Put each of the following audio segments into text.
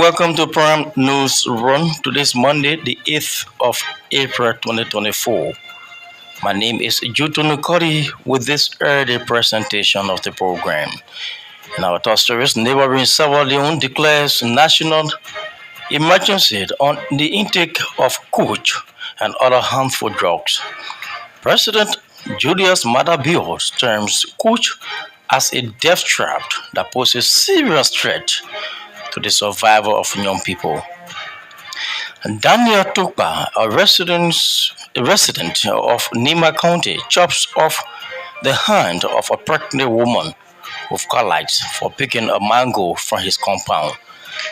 welcome to Prime News Run. Today's Monday, the 8th of April 2024. My name is Jutonu Kollie with this early presentation of the program. In our top stories, neighboring Sierra Leone declares national emergency on the intake of coach and other harmful drugs. President Julius Maada Bio terms coach as a death trap that poses serious threat to the survival of young people. Daniel Tukpa, a resident of Nima County, chops off the hand of a pregnant woman with Karley for picking a mango from his compound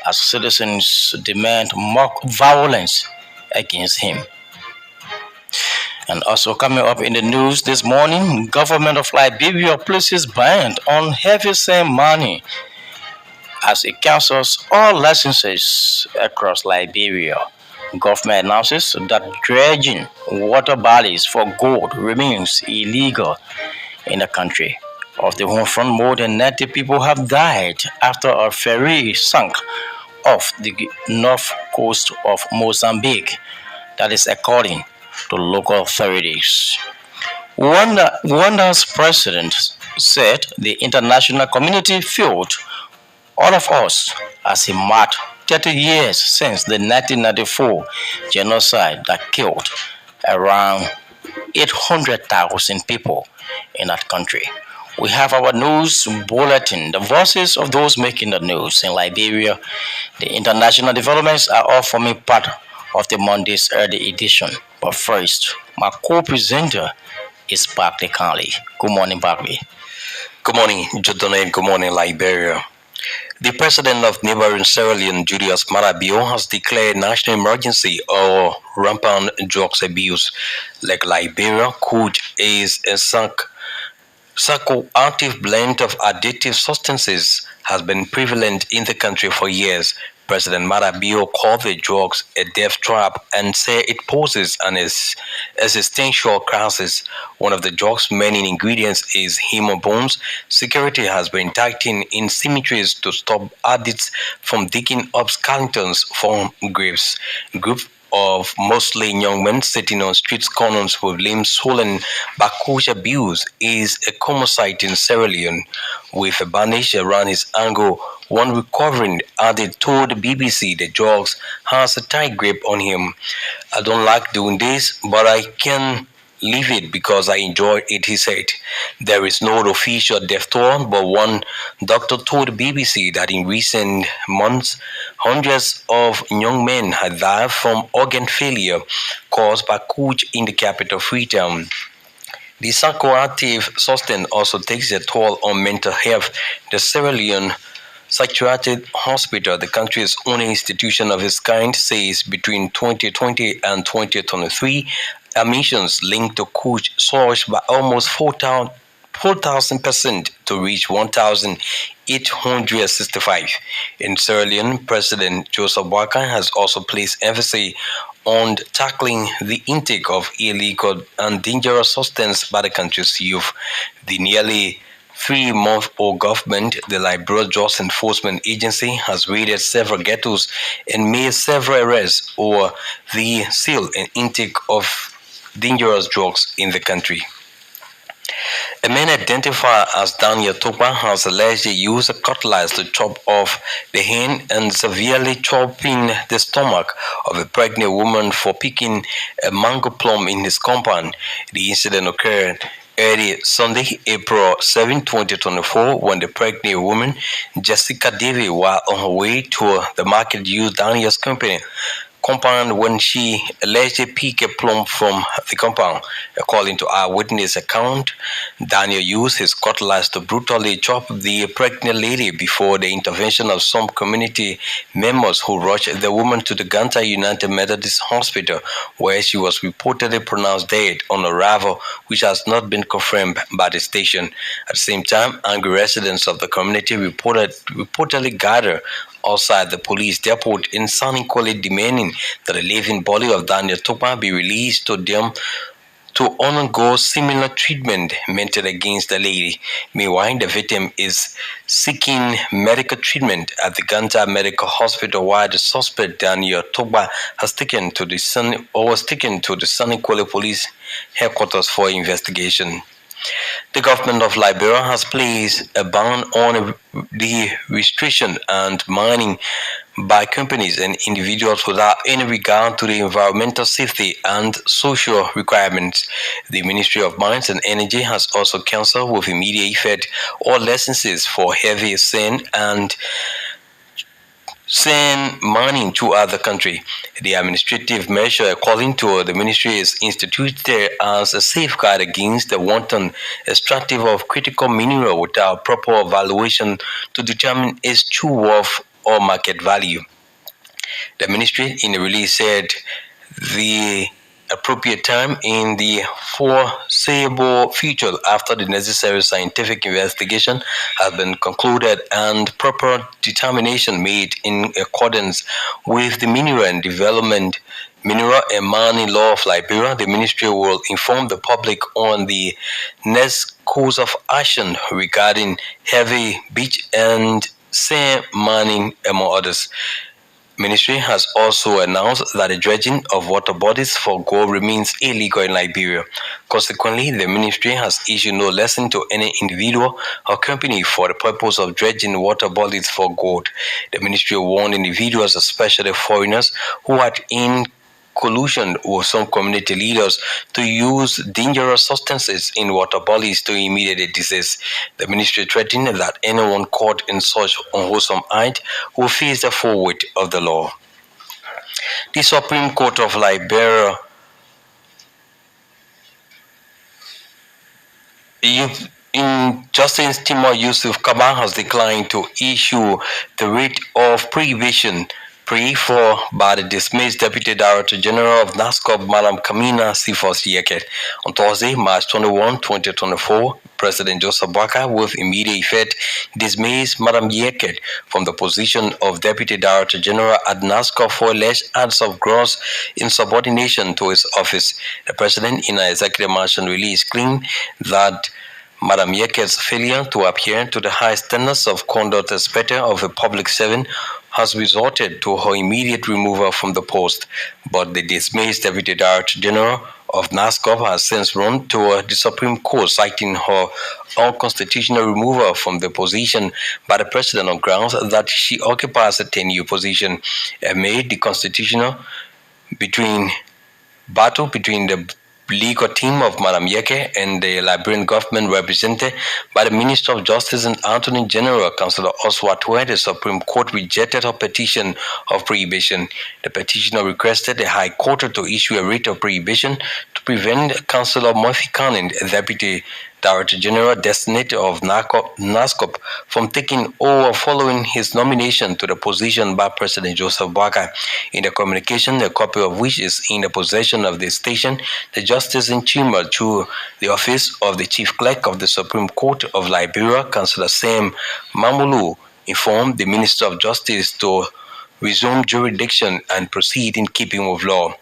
as citizens demand more violence against him. And also coming up in the news this morning, government of Liberia places ban on heavy sand money as it cancels all licenses across Liberia. Government announces that dredging water bodies for gold remains illegal in the country. Of the home front, more than 90 people have died after a ferry sank off the north coast of Mozambique. That is according to local authorities. Rwanda's president said the international community failed all of us as he marked 30 years since the 1994 genocide that killed around 800,000 people in that country. We have our news bulletin, the voices of those making the news in Liberia. The international developments are all forming part of the Monday's early edition. But first, my co-presenter is Barclay Karley. Good morning, Barclay. Good morning, Jutonu, and good morning, Liberia. The president of neighboring Sierra Leone, Julius Maada Bio, has declared national emergency or rampant drugs abuse. Like Liberia, coach is a psychoactive blend of addictive substances has been prevalent in the country for years. President Maada Bio called the drugs a death trap and said it poses an existential crisis. One of the drug's main ingredients is hemobones. Security has been tightened in cemeteries to stop addicts from digging up skeletons from graves. Group of mostly young men sitting on street corners with limbs swollen by coach abuse is a common sight in Sierra Leone. With a bandage around his ankle, one recovering addict told the BBC the drugs has a tight grip on him. I don't like doing this, but I can leave it because I enjoy it, he said. There is no official death toll, but one doctor told the BBC that in recent months, hundreds of young men had died from organ failure caused by coach in the capital Freetown. The psychoactive substance also takes a toll on mental health. The Sierra Leone Psychiatric Hospital, the country's only institution of its kind, says between 2020 and 2023, admissions linked to coach surged by almost 4,000% to reach 1,865. In Sierra Leone, President Joseph Barclay has also placed emphasis on tackling the intake of illegal and dangerous substances by the country's youth. The nearly 3-month-old government, the Liberia Drugs Enforcement Agency, has raided several ghettos and made several arrests over the sale and intake of dangerous drugs in the country. A man identified as Daniel Tukpa has allegedly used a cutlass to chop off the hand and severely chopping the stomach of a pregnant woman for picking a mango plum in his compound. The incident occurred early Sunday, April 7, 2024, when the pregnant woman, Jessica Davy, was on her way to the market used Daniel's compound when she allegedly picked a plum from the compound. According to our witness account, Daniel used his cutlass to brutally chop the pregnant lady before the intervention of some community members who rushed the woman to the Ganta United Methodist Hospital, where she was reportedly pronounced dead on arrival, which has not been confirmed by the station. At the same time, angry residents of the community reportedly gathered outside the police depot in Kollie demanding that the living body of Daniel Tukpa be released to to undergo similar treatment meted against the lady. Meanwhile, the victim is seeking medical treatment at the Ganta Medical Hospital, while the suspect Daniel Togba has was taken to the Sunny Kollie Police headquarters for investigation. The government of Liberia has placed a ban on the restriction and mining by companies and individuals without any regard to the environmental safety and social requirements. The Ministry of Mines and Energy has also cancelled with immediate effect all licenses for heavy sand mining throughout the country. The administrative measure, according to the ministry, is instituted as a safeguard against the wanton extractive of critical mineral without proper evaluation to determine its true worth or market value. The ministry in a release said the appropriate time in the foreseeable future after the necessary scientific investigation has been concluded and proper determination made in accordance with the Mineral and Mining Law of Liberia. The ministry will inform the public on the next course of action regarding heavy beach and sand mining, among others. Ministry has also announced that the dredging of water bodies for gold remains illegal in Liberia. Consequently, the ministry has issued no lesson to any individual or company for the purpose of dredging water bodies for gold. The ministry warned individuals, especially foreigners, who are in collusion with some community leaders to use dangerous substances in water bodies to immediately desist. The ministry threatened that anyone caught in such unwholesome act will face the full weight of the law. The Supreme Court of Liberia in Justice Timur Yusuf Kaba has declined to issue the writ of prohibition for by the dismissed Deputy Director General of NASCOP, Madam Kamina Sifos Yeket. On Thursday, March 21, 2024, President Joseph Boakai, with immediate effect, dismissed Madam Yeket from the position of Deputy Director General at NASCOP for alleged acts of gross insubordination to his office. The President, in an executive mansion release, claimed that Madam Yeket's failure to appear to the high standards of conduct expected of a public servant has resulted to her immediate removal from the post, but the dismissed Deputy Director General of NASCOP has since run to the Supreme Court, citing her unconstitutional removal from the position by the President on grounds that she occupies a 10-year position amid the constitutional battle between the legal team of Madam Yeke and the Liberian government represented by the Minister of Justice and Attorney General, Councillor Oswald Ware. The Supreme Court rejected her petition of prohibition. The petitioner requested the High Court to issue a writ of prohibition to prevent Councillor Murphy Canning, Deputy Director General designate of NASCOP, from taking over following his nomination to the position by President Joseph Boakai. In the communication, a copy of which is in the possession of the station, the Justice in Chamber, through the office of the Chief Clerk of the Supreme Court of Liberia, Councillor Sam Mamulu, informed the Minister of Justice to resume jurisdiction and proceed in keeping with law.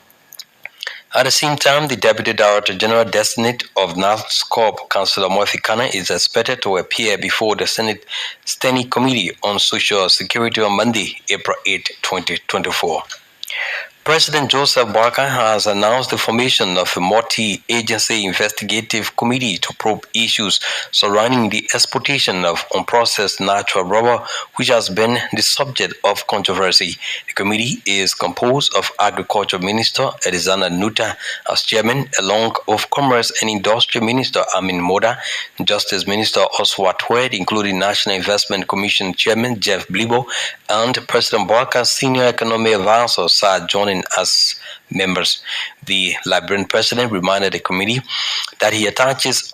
At the same time, the Deputy Director General designate of NASCOP, Councillor Murphy Kana, is expected to appear before the Senate Standing Committee on Social Security on Monday, April 8, 2024. President Joseph Boakai has announced the formation of a multi-agency investigative committee to probe issues surrounding the exportation of unprocessed natural rubber, which has been the subject of controversy. The committee is composed of Agriculture Minister Elizana Nuta as chairman, along with Commerce and Industry Minister Amin Moda, Justice Minister Oswald Wade, including National Investment Commission Chairman Jeff Blibo, and President Boakai's Senior Economic Advisor Sir Johnny as members. The Liberian president reminded the committee that he attaches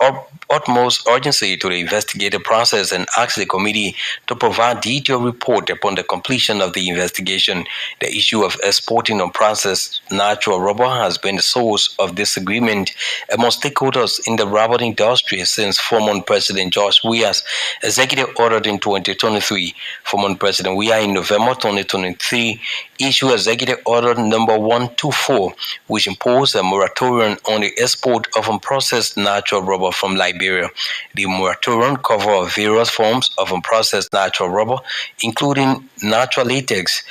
utmost urgency to the investigative process and asked the committee to provide detailed report upon the completion of the investigation. The issue of exporting unprocessed natural rubber has been the source of disagreement among stakeholders in the rubber industry since former President George Weah's executive order in 2023. Former President Weah in November 2023 issued executive order No. number 124, which imposed a moratorium on the export of unprocessed natural rubber from Liberia. The moratorium covers various forms of unprocessed natural rubber, including natural latex,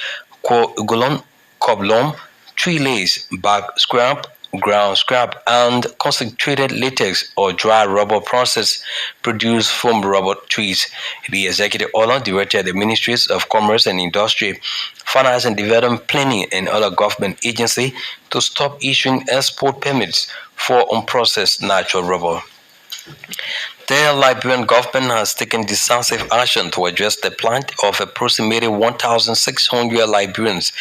coblon, tree lace, bark scrap, ground scrap, and concentrated latex or dry rubber process produced from rubber trees. The executive order directed the Ministries of Commerce and Industry, Finance and Development Planning, and other government agencies to stop issuing export permits for unprocessed natural rubber. The Liberian government has taken decisive action to address the plight of approximately 1,600 Liberians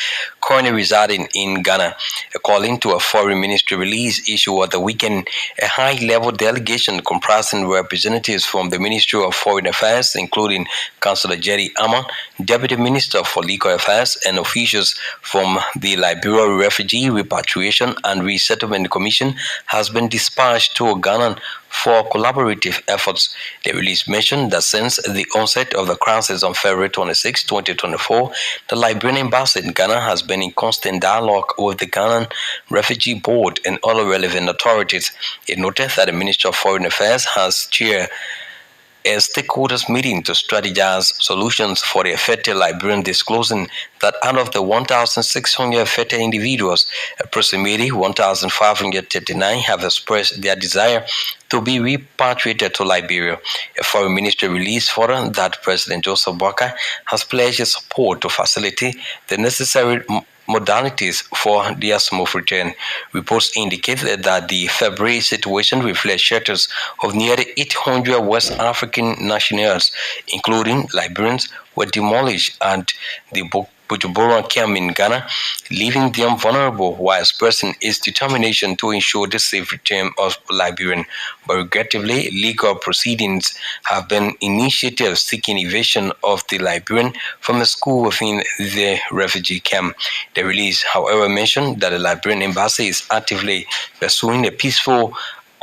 currently residing in Ghana. According to a foreign ministry release issued at the weekend, a high-level delegation comprising representatives from the Ministry of Foreign Affairs, including Councillor Jerry Aman, Deputy Minister for Legal Affairs, and officials from the Liberia Refugee Repatriation and Resettlement Commission, has been dispatched to Ghana for collaborative efforts. The release mentioned that since the onset of the crisis on February 26, 2024, the Liberian embassy in Ghana has been in constant dialogue with the Ghanaian Refugee Board and other relevant authorities. It noted that the Ministry of Foreign Affairs has chaired a stakeholders meeting to strategize solutions for the affected Liberians, disclosing that out of the 1,600 affected individuals, approximately 1,539 have expressed their desire to be repatriated to Liberia. A foreign ministry released further that President Joseph Barclay has pledged his support to facilitate the necessary modalities for their smooth return. Reports indicate that the February situation reflects shelters of nearly 800 West African nationals, including Liberians, were demolished at the Bujumbura camp in Ghana, leaving them vulnerable while expressing its determination to ensure the safe return of Liberians. But regrettably, legal proceedings have been initiated seeking evasion of the Liberian from a school within the refugee camp. The release, however, mentioned that the Liberian embassy is actively pursuing a peaceful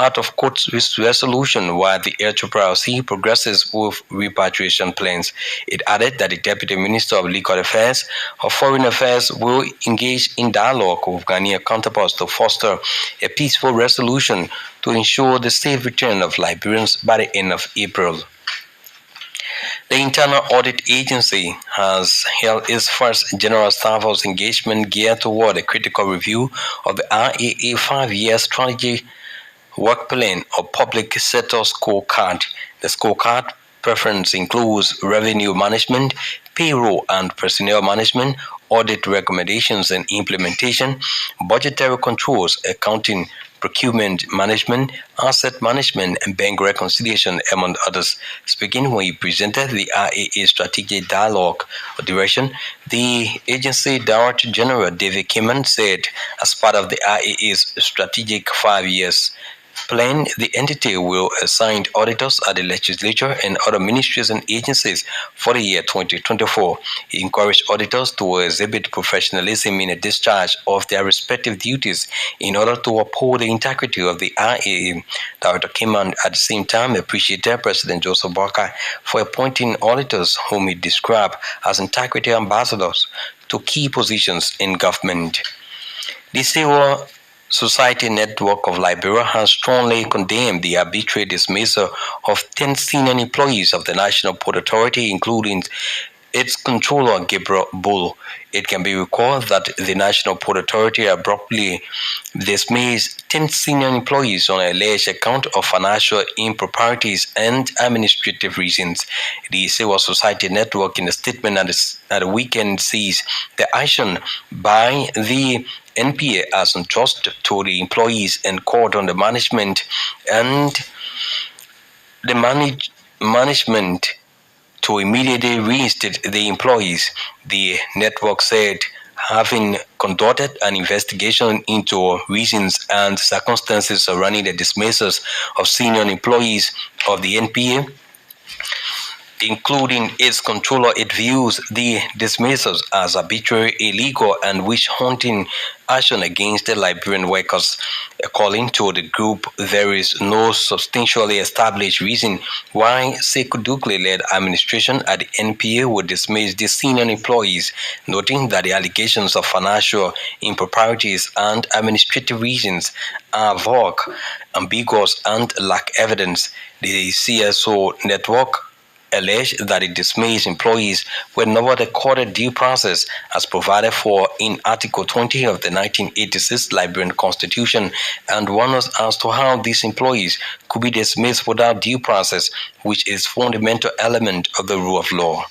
out-of-court resolution while the HRC progresses with repatriation plans. It added that the Deputy Minister of Legal Affairs or Foreign Affairs will engage in dialogue with Ghanaian counterparts to foster a peaceful resolution to ensure the safe return of Liberians by the end of April. The Internal Audit Agency has held its first General Staff House engagement geared toward a critical review of the RAA 5-year strategy work plan or public sector scorecard. The scorecard preference includes revenue management, payroll and personnel management, audit recommendations and implementation, budgetary controls, accounting, procurement management, asset management, and bank reconciliation, among others. Speaking when he presented the RAA Strategic Dialogue Direction, the agency Director General David Kiman said, as part of the RAA's strategic 5 years plan, the entity will assign auditors at the legislature and other ministries and agencies for the year 2024. He encouraged auditors to exhibit professionalism in the discharge of their respective duties in order to uphold the integrity of the RAA. Director Kiman at the same time appreciated President Joseph Barclay for appointing auditors whom he described as integrity ambassadors to key positions in government. The Civil Society Network of Liberia has strongly condemned the arbitrary dismissal of 10 senior employees of the National Port Authority, including its controller, Gabriel Bull. It can be recalled that the National Port Authority abruptly dismissed 10 senior employees on an alleged account of financial improprieties and administrative reasons. The Civil Society Network, in a statement at the weekend, sees the action by the NPA as unjust to the employees and called on the management and the management to immediately reinstate the employees. The network said, having conducted an investigation into reasons and circumstances surrounding the dismissals of senior employees of the NPA, including its controller. It views the dismissals as arbitrary, illegal, and witch-hunting action against the Liberian workers. According to the group, there is no substantially established reason why Sekou Dukle-led administration at the NPA would dismiss the senior employees, noting that the allegations of financial improprieties and administrative reasons are vague, ambiguous, and lack evidence. The CSO network alleged that it dismissed employees were not accorded due process as provided for in Article 20 of the 1986 Liberian Constitution, and wonders as to how these employees could be dismissed without due process, which is a fundamental element of the rule of law.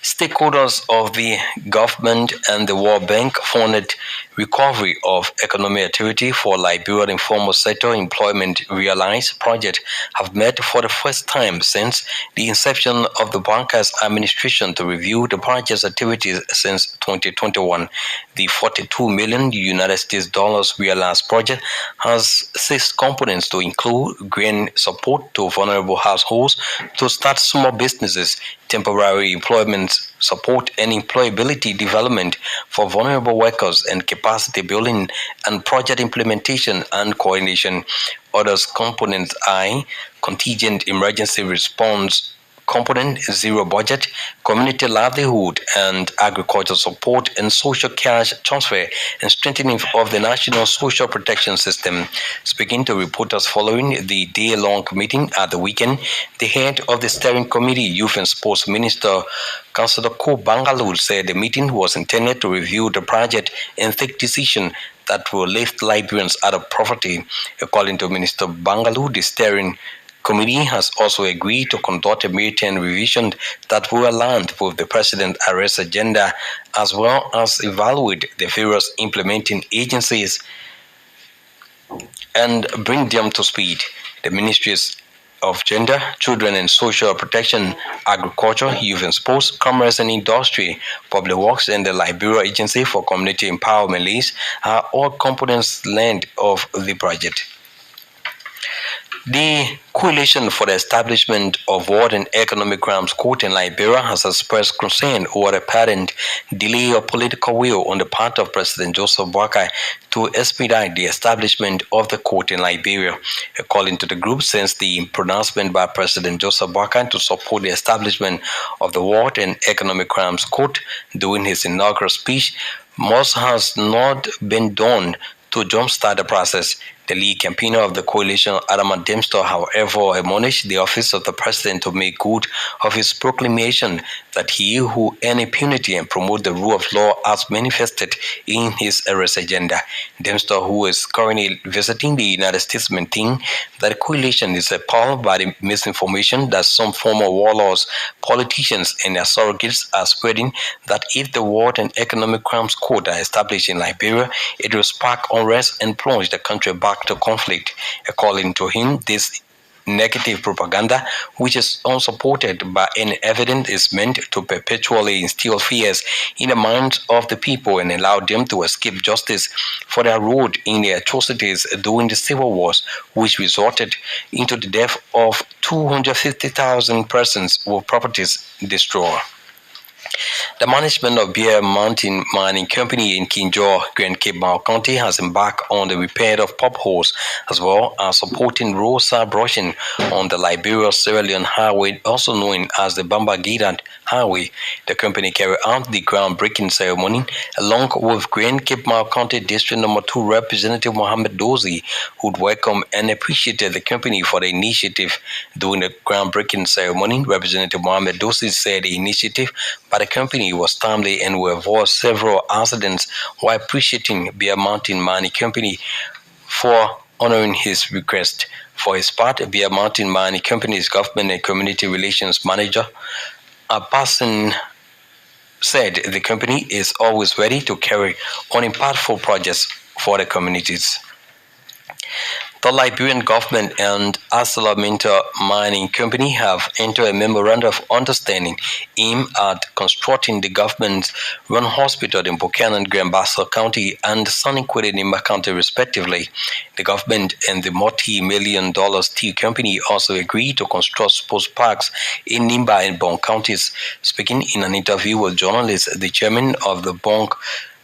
Stakeholders of the government and the World Bank funded Recovery of Economic Activity for Liberian Informal Sector Employment Realized project have met for the first time since the inception of the Barclay's administration to review the project's activities since 2021. The $42 million United States dollars realized project has 6 components to include grant support to vulnerable households to start small businesses, temporary employment support and employability development for vulnerable workers, and capacity building and project implementation and coordination. Other components are contingent emergency response component, zero budget, community livelihood and agriculture support, and social cash transfer and strengthening of the national social protection system. Speaking to reporters following the day-long meeting at the weekend, the head of the steering committee, Youth and Sports Minister, Councillor Ko Bangalore, said the meeting was intended to review the project and take decisions that will lift Liberians out of poverty. According to Minister Bangalore, the steering committee has also agreed to conduct a meeting revision that will align with the President's arrest agenda, as well as evaluate the various implementing agencies and bring them to speed. The ministries of Gender, Children and Social Protection, Agriculture, Youth and Sports, Commerce and Industry, Public Works, and the Liberia Agency for Community Empowerment Leads are all components land of the project. The Coalition for the Establishment of World and Economic Crimes Court in Liberia has expressed concern over the apparent delay of political will on the part of President Joseph Barclay to expedite the establishment of the court in Liberia. According to the group, since the pronouncement by President Joseph Barclay to support the establishment of the World and Economic Crimes Court during his inaugural speech, much has not been done to jumpstart the process. The lead campaigner of the coalition, Adama Dempster, however, admonished the office of the president to make good of his proclamation that he who earn impunity and promote the rule of law as manifested in his arrest agenda. Dempster, who is currently visiting the United States, maintained that the coalition is appalled by the misinformation that some former warlords, politicians, and their surrogates are spreading that if the World and Economic Crimes Court are established in Liberia, it will spark unrest and plunge the country back to conflict. According to him, this negative propaganda, which is unsupported by any evidence, is meant to perpetually instill fears in the minds of the people and allow them to escape justice for their role in the atrocities during the civil wars, which resulted into the death of 250,000 persons with properties destroyed. The management of Bear Mountain Mining Company in Kinjor, Grand Cape Mount County has embarked on the repair of potholes as well as supporting roadside brushing on the Liberia-Sierra Leone Highway, also known as the Bambagida Highway. The company carried out the groundbreaking ceremony along with Grand Cape Mount County District Number 2 Representative Mohammed Dozie, who welcomed and appreciated the company for the initiative. During the groundbreaking ceremony, Representative Mohammed Dozie said the initiative by the company was timely and will avoid several accidents, while appreciating Bear Mountain Mining Company for honoring his request. For his part, Bear Mountain Mining Company's Government and Community Relations Manager, Abbasin, said the company is always ready to carry on impactful projects for the communities. The Liberian government and ArcelorMittal Mining Company have entered a memorandum of understanding aimed at constructing the government-run hospital in Buchanan, Grand-Bassa County and Saniquete in Nimba County, respectively. The government and the multi-million-dollar steel company also agreed to construct sports parks in Nimba and Bon counties. Speaking in an interview with journalists, the chairman of the Bon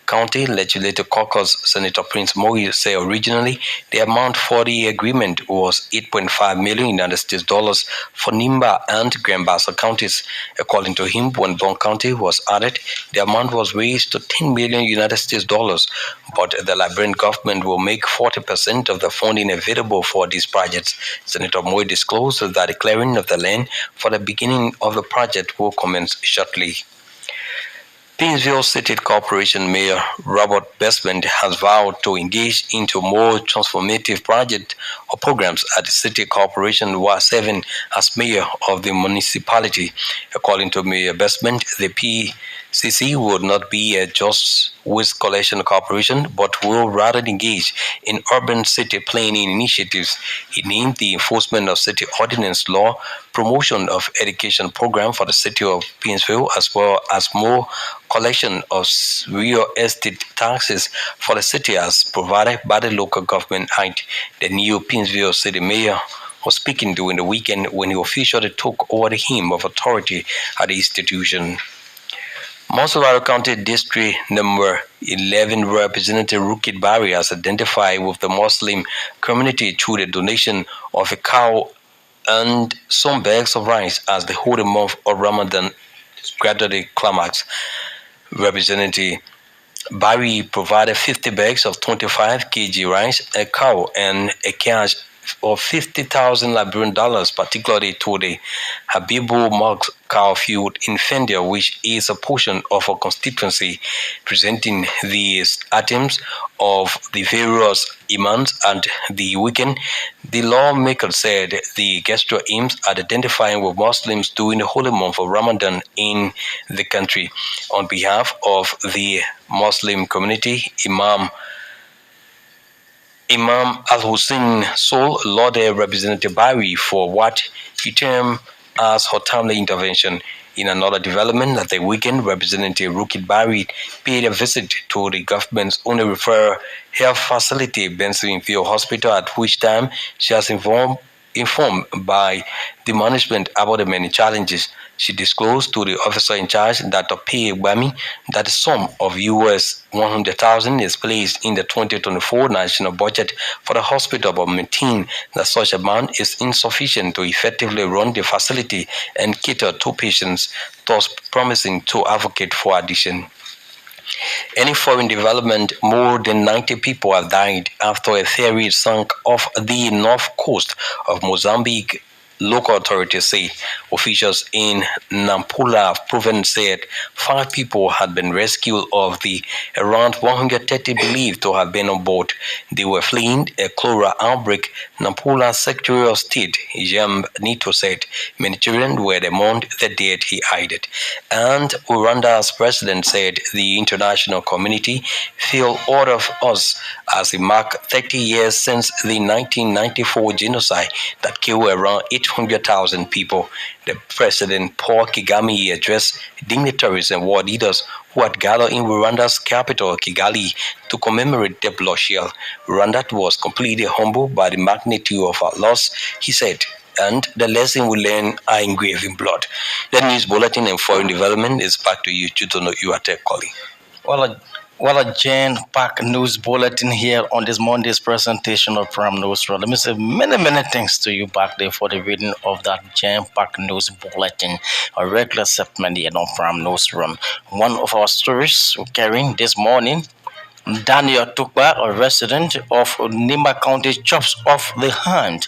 County Legislative Caucus, Senator Prince Moyi, said originally the amount for the agreement was 8.5 million United States dollars for Nimba and Grand-Bassa counties. According to him, when Bon County was added, the amount was raised to 10 million United States dollars, but the Liberian government will make 40% of the funding available for these projects. Senator Moyi disclosed that the clearing of the land for the beginning of the project will commence shortly. Painesville City Corporation Mayor Robert Bestman has vowed to engage into more transformative projects or programs at the City Corporation while serving as mayor of the municipality. According to Mayor Bestman, the PCC would not be a just waste collection corporation, but will rather engage in urban city planning initiatives. He named the enforcement of city ordinance law, promotion of education program for the city of Painesville, as well as more collection of real estate taxes for the city as provided by the local government act. The new Painesville city mayor was speaking during the weekend when he officially took over the helm of authority at the institution. Monserrate County District Number 11 Representative Rukit Barry has identified with the Muslim community through the donation of a cow and some bags of rice as the holy month of Ramadan gradually climax. Representative Barry provided 50 bags of 25 kg rice, a cow, and a cash of 50,000 Liberian dollars, particularly to the Habibu Mosque cow field in Fendia, which is a portion of a constituency, presenting the items of the various imams at the weekend. The lawmaker said the gesture aims at identifying with Muslims during the holy month of Ramadan in the country. On behalf of the Muslim community, Imam Al-Hussein Soul lauded Representative Barry for what he termed as her timely intervention. In another development at the weekend, Representative Rukit Barry paid a visit to the government's only referral health facility, Benson Field Hospital, at which time she has informed by the management about the many challenges. She disclosed to the officer in charge, Dr. P. Wami, that the sum of US 100,000 is placed in the 2024 national budget for the hospital, but maintained that such amount is insufficient to effectively run the facility and cater to patients, thus promising to advocate for addition. Any foreign development, more than 90 people have died after a ferry sank off the north coast of Mozambique, local authorities say. Officials in Nampula province said 5 people had been rescued of the around 130 believed to have been on board. They were fleeing a cholera outbreak. Nampula Secretary of State Jem Nito said many children were among the dead, he added. And Rwanda's president said the international community feel all of us as it marked 30 years since the 1994 genocide that killed around 800,000 people. The President Paul Kagame addressed dignitaries and world leaders who had gathered in Rwanda's capital, Kigali, to commemorate the bloodshed. Rwanda was completely humbled by the magnitude of our loss, he said, and the lesson we learn are engraved in blood. The news bulletin and foreign development is back to you, Jutonu. You are Kollie. Well, a jam-packed news bulletin here on this Monday's presentation of Prime News Run. Let me say many thanks to you back there for the reading of that jam-packed news bulletin, a regular segment here on Prime News Run. One of our stories we're carrying this morning, Daniel Tukba, a resident of Nimba County, chops off the hand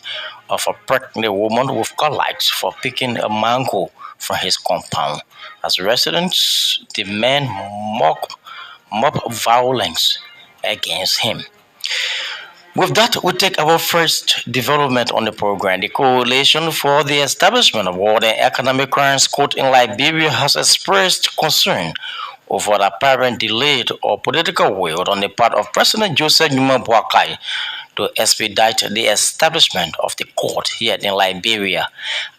of a pregnant woman with Kollie for picking a mango from his compound. As residents demand mob violence against him. With that, we take our first development on the program. The Coalition for the Establishment of War and Economic Crimes Court in Liberia has expressed concern over the apparent delayed or political will on the part of President Joseph Barclay to expedite the establishment of the court here in Liberia.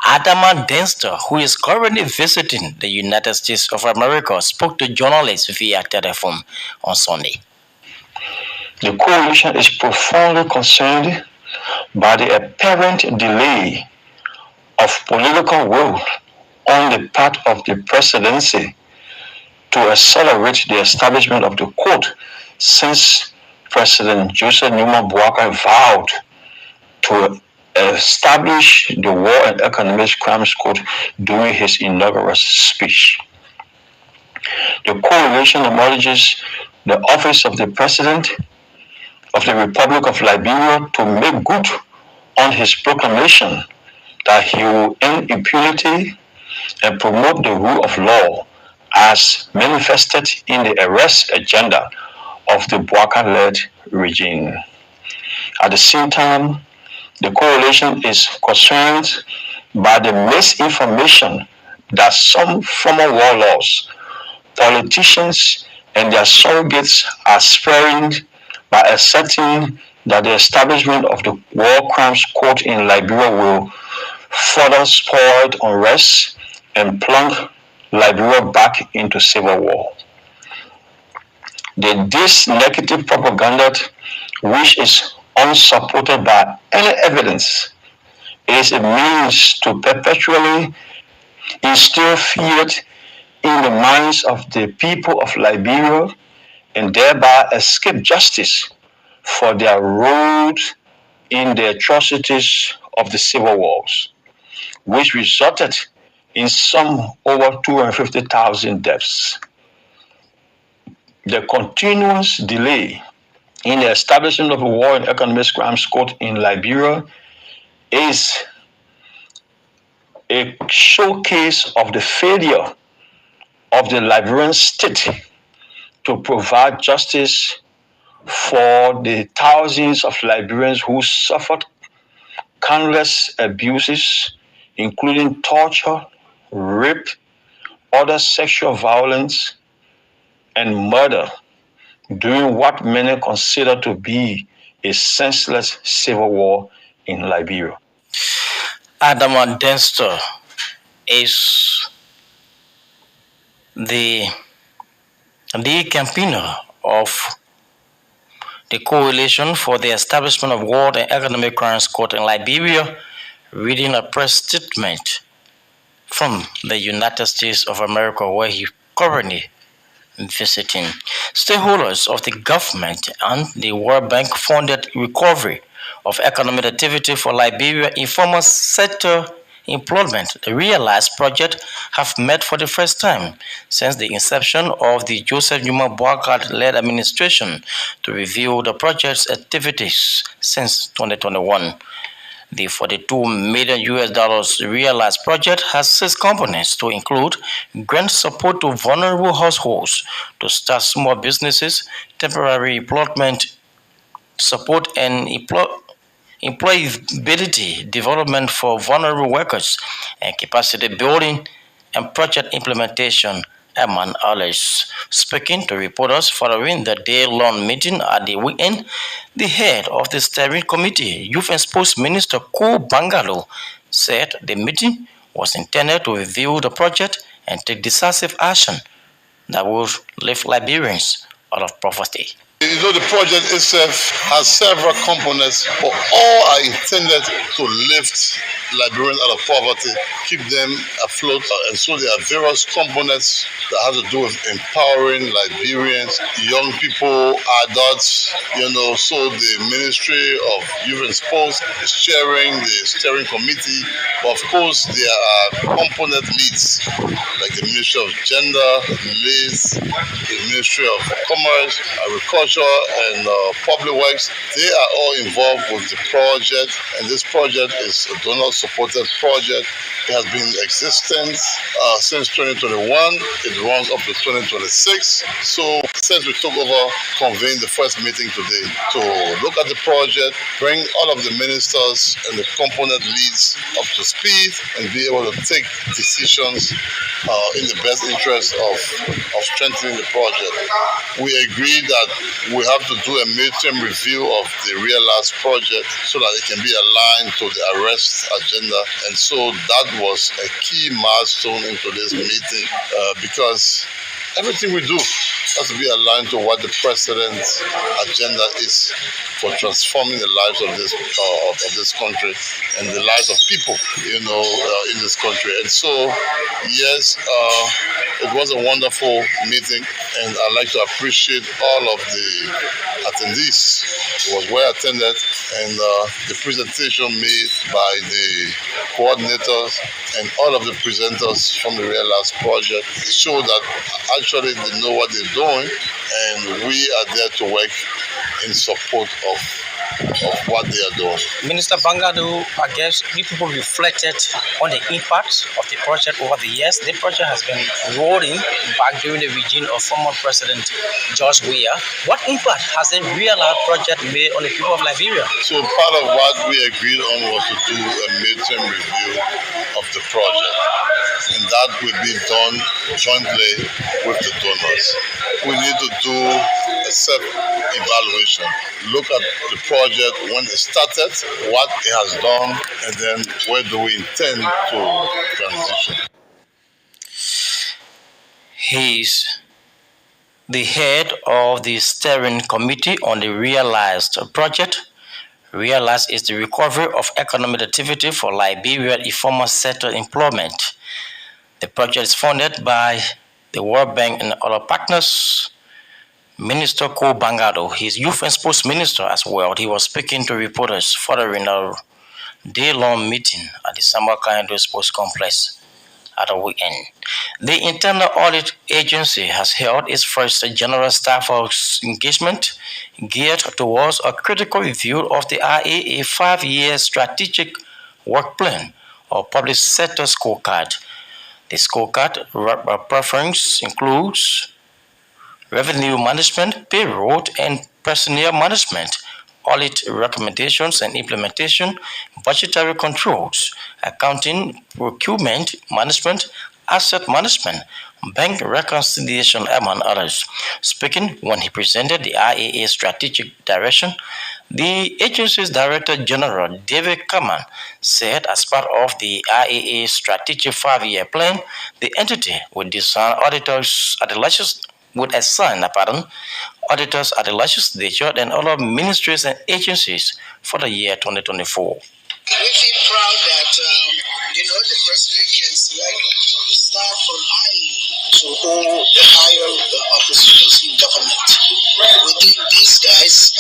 Adama Denster, who is currently visiting the United States of America, spoke to journalists via telephone on Sunday. The coalition is profoundly concerned by the apparent delay of political will on the part of the presidency to accelerate the establishment of the court since President Joseph Numa Boakai vowed to establish the War and Economic Crimes Court during his inaugural speech. The coalition acknowledges the office of the President of the Republic of Liberia to make good on his proclamation that he will end impunity and promote the rule of law as manifested in the arrest agenda of the Boakai-led regime. At the same time, the coalition is concerned by the misinformation that some former warlords, politicians, and their surrogates are spreading by asserting that the establishment of the War Crimes Court in Liberia will further spoil unrest and Liberia back into civil war. This negative propaganda, which is unsupported by any evidence, is a means to perpetually instill fear in the minds of the people of Liberia and thereby escape justice for their role in the atrocities of the civil wars, which resulted in some over 250,000 deaths. The continuous delay in the establishment of a War and Economic Crimes Court in Liberia is a showcase of the failure of the Liberian state to provide justice for the thousands of Liberians who suffered countless abuses, including torture, rape, other sexual violence, and murder during what many consider to be a senseless civil war in Liberia. Adama Denster is the campaigner of the Coalition for the Establishment of War and Economic Crimes Court in Liberia, reading a press statement from the United States of America, where he currently visiting. Stakeholders of the government and the World Bank funded recovery of economic activity for Liberia informal sector employment. The Realize project have met for the first time since the inception of the Joseph Numa Boakai-led administration to review the project's activities since 2021. The $42 million Realize project has 6 components to include grant support to vulnerable households to start small businesses, temporary employment support, and employability development for vulnerable workers, and capacity building and project implementation, among others. Speaking to reporters following the day-long meeting at the weekend, the head of the steering committee, Youth and Sports Minister Kollie Bangalo, said the meeting was intended to review the project and take decisive action that will lift Liberians out of poverty. You know, the project itself has several components, but all are intended to lift Liberians out of poverty, keep them afloat, and so there are various components that have to do with empowering Liberians, young people, adults, so the Ministry of Youth and Sports is chairing the steering committee, but of course there are component leads like the Ministry of Gender, LACE, the Ministry of Commerce, Agriculture, and Public Works. They are all involved with the project, and this project is a donor-supported project. It has been in existence since 2021. It runs up to 2026. So since we took over, convened the first meeting today to look at the project, bring all of the ministers and the component leads up to speed, and be able to take decisions in the best interest of strengthening the project. We agreed that we have to do a midterm review of the Real Last project so that it can be aligned to the arrest agenda. And so that was a key milestone in today's meeting because everything we do has to be aligned to what the president's agenda is for transforming the lives of this country and the lives of people, in this country. And so, yes, it was a wonderful meeting, and I'd like to appreciate all of the attendees. It was well attended, and the presentation made by the coordinators and all of the presenters from the Real Last project show that actually they know what they're doing, and we are there to work in support of what they are doing. Minister Bangado, I guess you people reflected on the impact of the project over the years. The project has been rolling back during the regime of former President George Weah. What impact has the Real Life project made on the people of Liberia? So part of what we agreed on was to do a midterm review of the project, and that will be done jointly with the donors. We need to do a self-evaluation, look at the project when it started, what it has done, and then where do we intend to transition. He's the head of the steering committee on the Realized project. Realized is the recovery of economic activity for Liberia informal sector employment. The project is funded by the World Bank and other partners. Minister Kollie Bangado, his youth and sports minister as well, he was speaking to reporters following a day-long meeting at the Samba Kaindo Sports Complex at the weekend. The Internal Audit Agency has held its first general staff engagement geared towards a critical review of the IAA 5-year strategic work plan or public sector scorecard. The scorecard preference includes revenue management, payroll, and personnel management, audit recommendations and implementation, budgetary controls, accounting, procurement management, asset management, bank reconciliation, among others. Speaking when he presented the IAA strategic direction, the agency's Director General, David Kaman, said as part of the IAA strategic 5-year plan, the entity would assign auditors at the legislature and other ministries and agencies for the year 2024. We feel proud that the president can select staff from IE to hold the higher positions in government. We think these guys,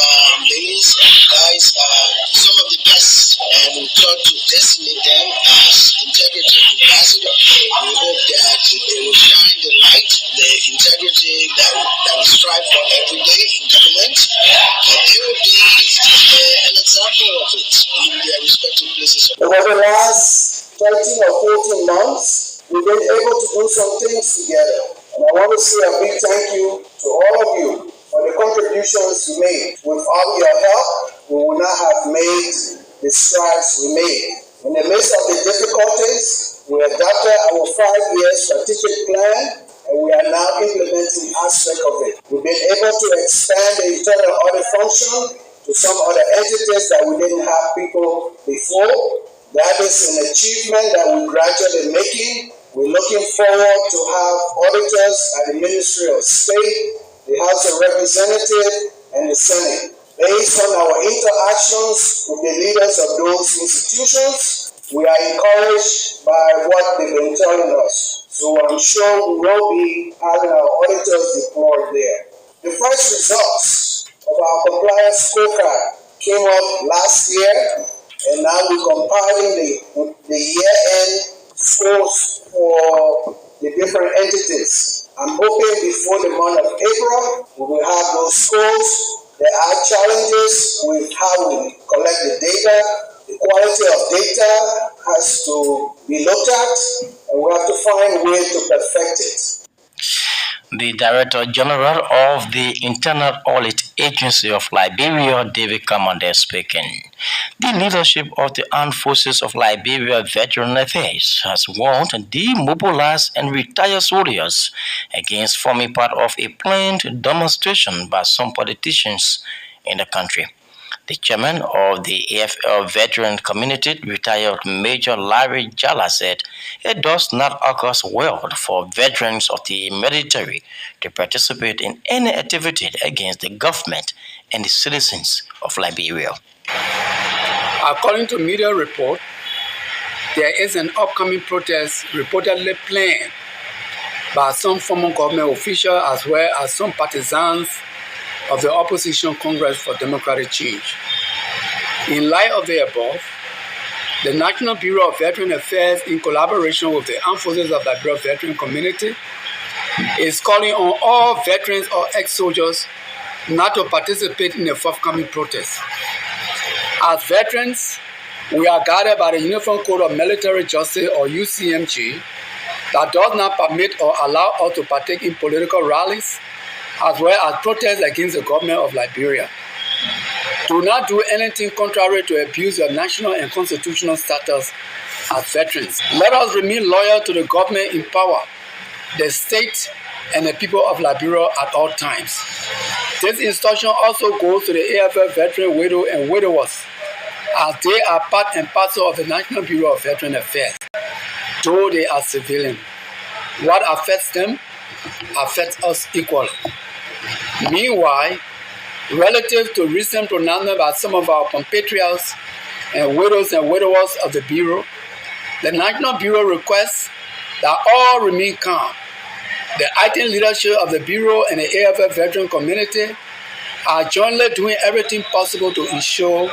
ladies and guys, are some of the best, and we thought to designate them as integrity ambassador. We hope that they will shine the light, the integrity that we strive for every day in government, and they will be an example of it in their respective places. Over the last 13 or 14 months, we've been able to do some things together. And I want to say a big thank you to all of you for the contributions you made. With all your help, we would not have made the strides we made. In the midst of the difficulties, we adopted our 5-year strategic plan, and we are now implementing aspects of it. We've been able to expand the internal audit function to some other entities that we didn't have people before. That is an achievement that we're gradually making. We're looking forward to have auditors at the Ministry of State, the House of Representatives, and the Senate. Based on our interactions with the leaders of those institutions, we are encouraged by what they've been telling us. So I'm sure we will be having our auditors deployed there. The first results of our compliance scorecard came up last year, and now we're compiling the year-end scores for the different entities. I'm hoping before the month of April, we will have those scores. There are challenges with how we collect the data. The quality of data has to be looked at, and we have to find a way to perfect it. The Director General of the Internal Audit Agency of Liberia, David Kamande, speaking. The leadership of the Armed Forces of Liberia Veteran Affairs has warned demobilized and retired soldiers against forming part of a planned demonstration by some politicians in the country. The chairman of the AFL veteran community, retired Major Larry Jala, said it does not occur well for veterans of the military to participate in any activity against the government and the citizens of Liberia. According to media report, there is an upcoming protest reportedly planned by some former government officials as well as some partisans of the Opposition Congress for Democratic Change. In light of the above, the National Bureau of Veteran Affairs, in collaboration with the Armed Forces of Liberia Veteran Community, is calling on all veterans or ex-soldiers not to participate in the forthcoming protest. As veterans, we are guided by the Uniform Code of Military Justice, or UCMJ, that does not permit or allow us to partake in political rallies as well as protests against the government of Liberia. Do not do anything contrary to abuse your national and constitutional status as veterans. Let us remain loyal to the government in power, the state, and the people of Liberia at all times. This instruction also goes to the AFL veteran widow and widowers, as they are part and parcel of the National Bureau of Veteran Affairs, though they are civilian. What affects them affects us equally. Meanwhile, relative to recent pronouncement by some of our compatriots and widows and widowers of the Bureau, the National Bureau requests that all remain calm. The acting leadership of the Bureau and the AFL veteran community are jointly doing everything possible to ensure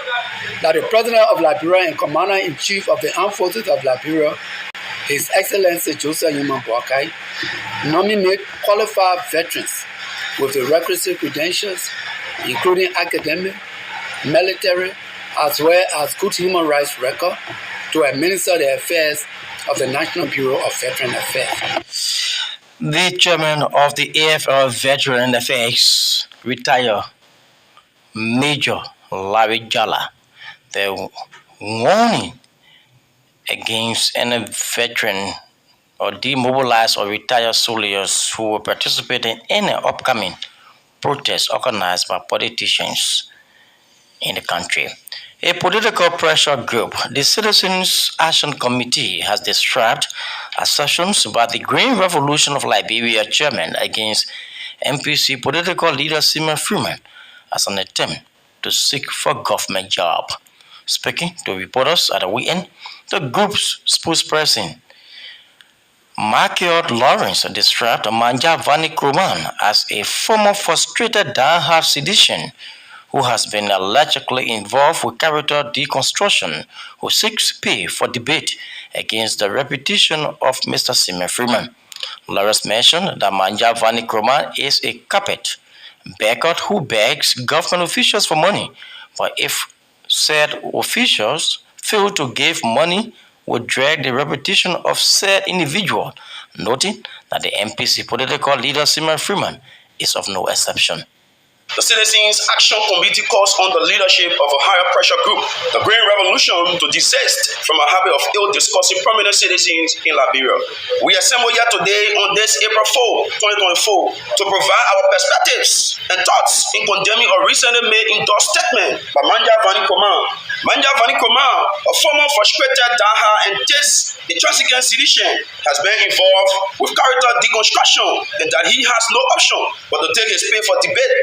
that the President of Liberia and Commander-in-Chief of the Armed Forces of Liberia, His Excellency Joseph Barclay, nominate qualified veterans with the requisite credentials, including academic, military, as well as good human rights record, to administer the affairs of the National Bureau of Veteran Affairs. The chairman of the AFL Veteran Affairs, retired Major Larry Jala, the warning against any veteran or demobilized or retired soldiers who will participate in any upcoming protests organized by politicians in the country. A political pressure group, the Citizens Action Committee, has described assertions by the Green Revolution of Liberia chairman against MPC political leader Simon Freeman as an attempt to seek for government job. Speaking to reporters at the weekend, the group's spokesperson, Markiot Lawrence, described Manja Vanikruman as a former frustrated diehard sedition who has been allegedly involved with character deconstruction, who seeks pay for debate against the reputation of Mr. Simon Freeman. Lawrence mentioned that Manja Vanikruman is a carpet beggar who begs government officials for money, but if said officials fail to give money, would drag the reputation of said individual, noting that the MPC political leader Simon Freeman is of no exception. The Citizens Action Committee calls on the leadership of a higher pressure group, the Green Revolution, to desist from a habit of ill discussing prominent citizens in Liberia. We assemble here today on this April 4, 2024 to provide our perspectives and thoughts in condemning a recently made endorsed statement by Manja Vanikruman. Manja Vanikruman, a former frustrated diehard and intransigent citizen, has been involved with character deconstruction and that he has no option but to take his pay for debate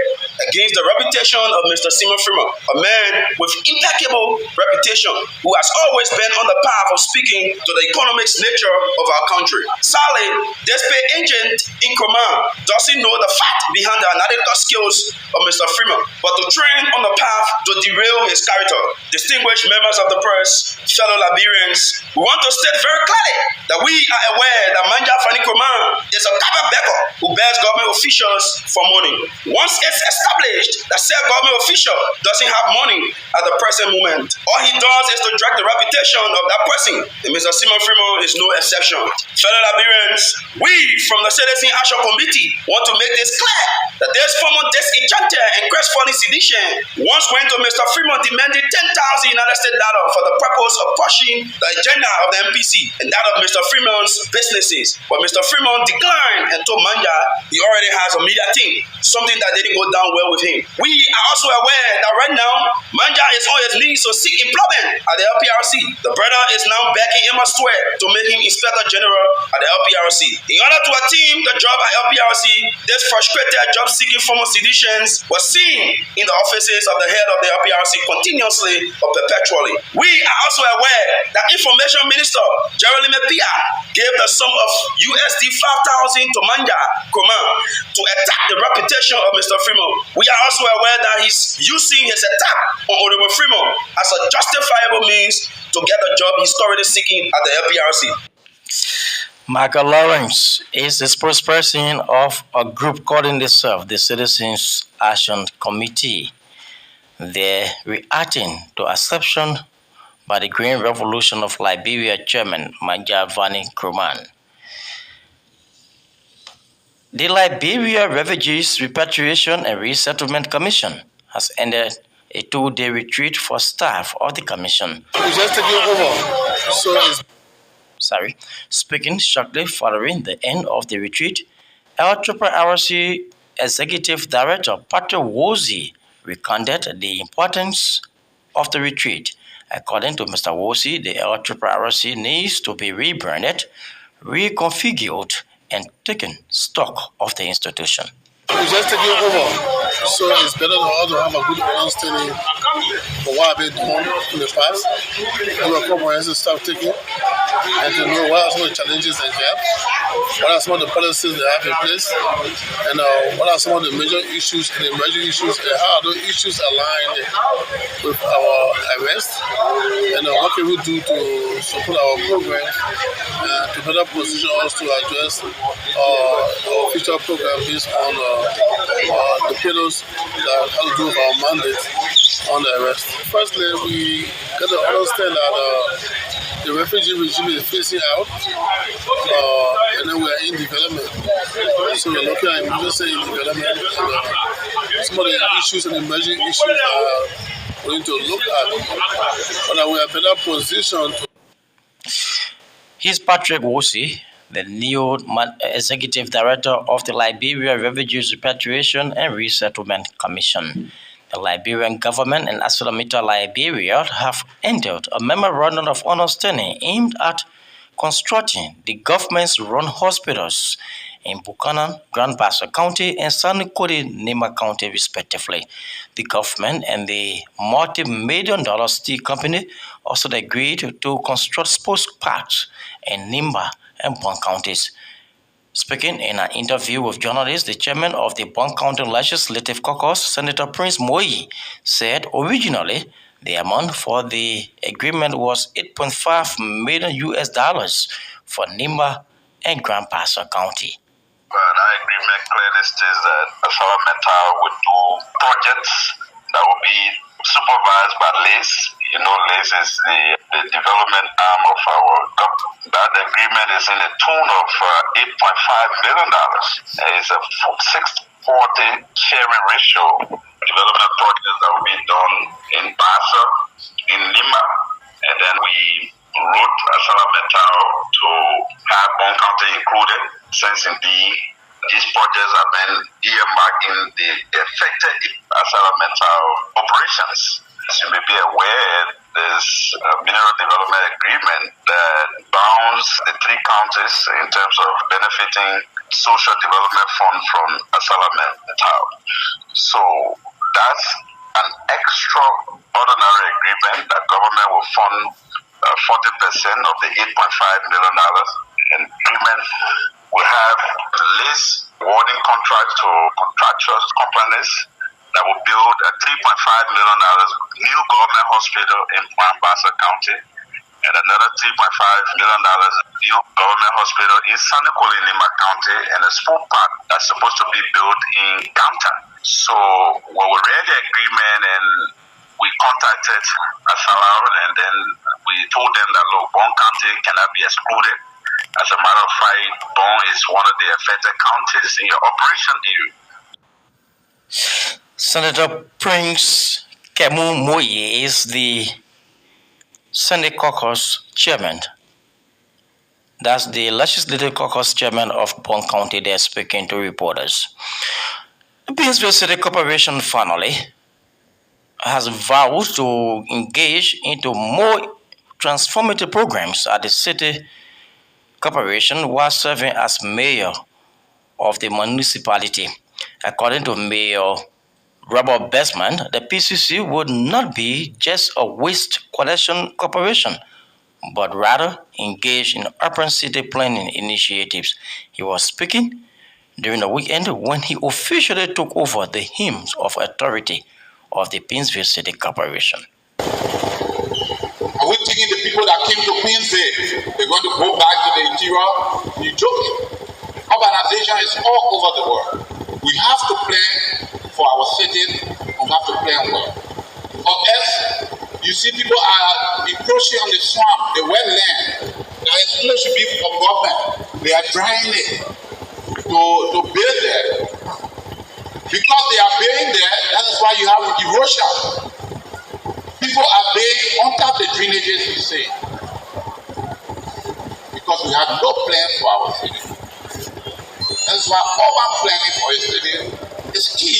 against the reputation of Mr. Simon Freeman, a man with impeccable reputation who has always been on the path of speaking to the economic nature of our country. Sadly, this pay agent in command doesn't know the fact behind the analytical skills of Mr. Freeman, but to train on the path to derail his character. Distinguished members of the press, fellow Liberians, we want to state very clearly that we are aware that Manja Vanikruman is a carpet beggar who begs government officials for money. Once it's established that The said government official doesn't have money at the present moment. All he does is to drag the reputation of that person. And Mr. Simon Freeman is no exception. Fellow Liberians, we from the Citizen Action Committee want to make this clear that this former disenchanted and crestfallen sedition once went to Mr. Freeman demanding $10,000 United States dollars for the purpose of pushing the agenda of the MPC and that of Mr. Freeman's businesses. But Mr. Freeman declined and told Manja he already has a media team, something that didn't go down well with him. We are also aware that right now, Manja is on his knees to seek employment at the LPRC. The brother is now backing Emma Stewart to make him Inspector General at the LPRC. In order to attain the job at LPRC, this frustrated job-seeking former seditious was seen in the offices of the head of the LPRC continuously or perpetually. We are also aware that Information Minister Jeremy Mepia gave the sum of USD 5,000 to Manja Koma to attack the reputation of Mr. Freeman. We are also aware that he's using his attack on Honorable Freeman as a justifiable means to get the job he's currently seeking at the LPRC. Michael Lawrence is the spokesperson of a group calling themselves the Citizens Action Committee. They're reacting to acception by the Green Revolution of Liberia chairman Manja Vani Nkrumah. The Liberia Refugees Repatriation and Resettlement Commission has ended a 2-day retreat for staff of the commission. We just taking over. Speaking shortly following the end of the retreat, LRRC Executive Director Patrick Wozi recounted the importance of the retreat. According to Mr. Wozi, the LRRC needs to be rebranded, reconfigured, and taken stock of the institution. We just taking over, so it's better for us to have a good understanding of what I've been doing in the past, do a comprehensive stock taking, and to know what are some of the challenges they have, what are some of the policies they have in place, and what are some of the major issues and emerging issues, and how are those issues aligned with our arrest, and what can we do to support our program to better position us to address our future program based on the pillars that have to do with our mandate on the arrest. Firstly, we got to understand that the refugee regime is phasing out, and then we are in development. So we're looking at emergency in development, and some of the issues and emerging issues we need to look at, but we are better positioned to. Here's Patrick Wosi, the new Executive Director of the Liberia Refugees Repatriation and Resettlement Commission. The Liberian government and ArcelorMittal Liberia have entered a memorandum of understanding aimed at constructing the government's run hospitals in Buchanan, Grand Bassa County, and San Cody, Nima County, respectively. The government and the multi-million-dollar steel company also agreed to construct sports parks in Nimba and Bond counties. Speaking in an interview with journalists, the chairman of the Bond County Legislative Caucus, Senator Prince Moi, said originally the amount for the agreement was $8.5 million for Nimba and Grand Bassa County. That agreement clearly states that ArcelorMittal would do projects that will be supervised by LACE. You know, LACE is the development arm of our government. That agreement is in the tune of $8.5 million. It's a 6-40 sharing ratio. Development projects that will be done in Bassa, in Lima, and then we wrote ArcelorMittal to have Bond County included, since indeed these projects have been earmarked in the affected ArcelorMittal operations. As you may be aware, there's a mineral development agreement that bounds the 3 counties in terms of benefiting social development fund from ArcelorMittal. So that's an extraordinary agreement that government will fund 40% of the $8.5 million. And agreement will have lease awarding contracts to contractors, companies that will build a $3.5 million new government hospital in Bassa County, and another $3.5 million new government hospital in San Cody, Nima County, and a sport park that's supposed to be built in Downtown. So when we read the elected as allowed, and then we told them that look, Bond County cannot be excluded. As a matter of fact, Bond is one of the affected counties in your operation area. Senator Prince Kemu Moye is the Senate Caucus chairman. That's the Legislative Caucus chairman of Bond County. They're speaking to reporters. The Painesville City Corporation finally has vowed to engage into more transformative programs at the city corporation while serving as mayor of the municipality. According to Mayor Robert Bestman, the PCC would not be just a waste collection corporation, but rather engage in urban city planning initiatives. He was speaking during the weekend when he officially took over the helms of authority of the Painesville City Corporation. Are we thinking the people that came to Painesville, they're going to go back to the interior? You're joking. Urbanization is all over the world. We have to plan for our cities. We have to plan well. Or else, you see people are encroaching on the swamp, the wetland. That is supposed to be for government. They are drying it to build there. Because they are building there, that is why you have erosion. People are building on top of the drainages you see. Because we have no plan for our city. That's why urban planning for a city is key.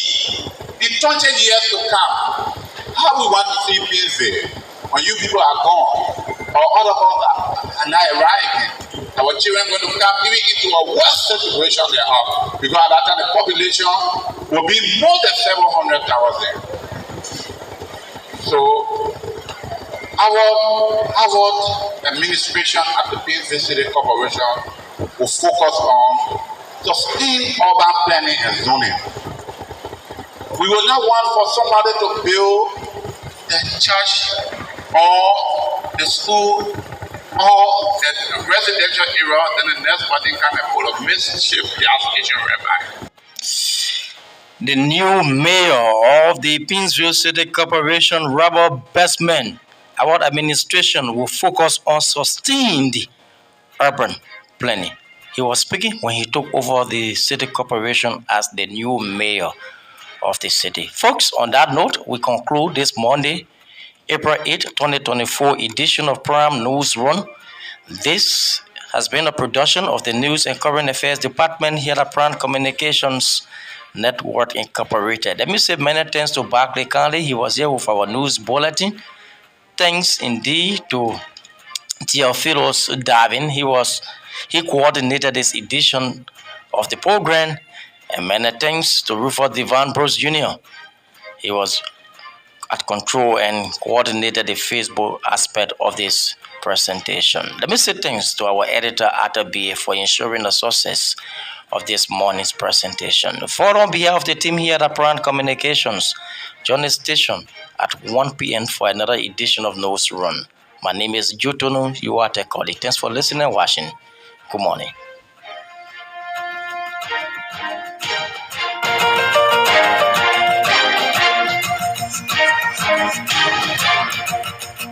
In 20 years to come, how we want to see Painesville when you people are gone, or other ones are not arriving. Our children are going to come even into a worse situation they are, because at that time the population will be more than 700,000. So our administration at the Painesville City Corporation will focus on sustained urban planning and zoning. We will not want for somebody to build the church or the school or the residential area, then the next party come and full of mischief gas station right. The new mayor of the Painesville City Corporation, Robert Bestman, our administration will focus on sustained urban planning. He was speaking when he took over the city corporation as the new mayor of the city. Folks, on that note, we conclude this Monday, April 8, 2024 edition of Prime News Run. This has been a production of the News and Current Affairs Department here at Prime Communications Network Incorporated. Let me say many thanks to Barclay Karley. He was here with our news bulletin. Thanks indeed to Theophilos Davin. He coordinated this edition of the program. And many thanks to Rufus Devan Bruce Jr. He was at control and coordinated the Facebook aspect of this presentation. Let me say thanks to our editor, Arthur B., for ensuring the success of this morning's presentation. For on behalf of the team here at Prime Communications, join the station at 1 p.m. for another edition of News Run. My name is Jutonu. You are Kollie. Thanks for listening and watching. Good morning.